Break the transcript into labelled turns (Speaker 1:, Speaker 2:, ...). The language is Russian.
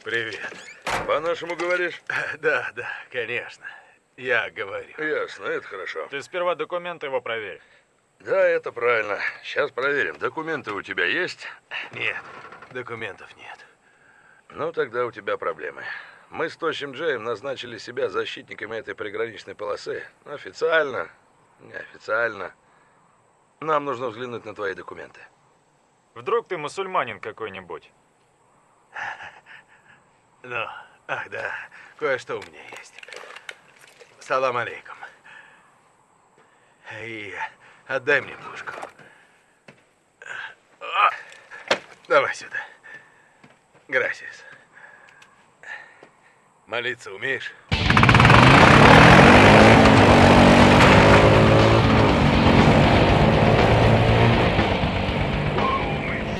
Speaker 1: Привет.
Speaker 2: По-нашему говоришь?
Speaker 1: Да, конечно. Я говорю.
Speaker 2: Ясно, это хорошо.
Speaker 3: Ты сперва документы его проверь.
Speaker 2: Да, это правильно. Сейчас проверим. Документы у тебя есть?
Speaker 1: Нет, документов нет.
Speaker 2: Ну, тогда у тебя проблемы. Мы с Тощим Джеем назначили себя защитниками этой приграничной полосы. Официально, неофициально. Нам нужно взглянуть на твои документы.
Speaker 3: Вдруг ты мусульманин какой-нибудь?
Speaker 1: Ну, ах да, кое-что у меня есть. Салам алейкум. И отдай мне пушку. Давай сюда. Грасис. Молиться умеешь?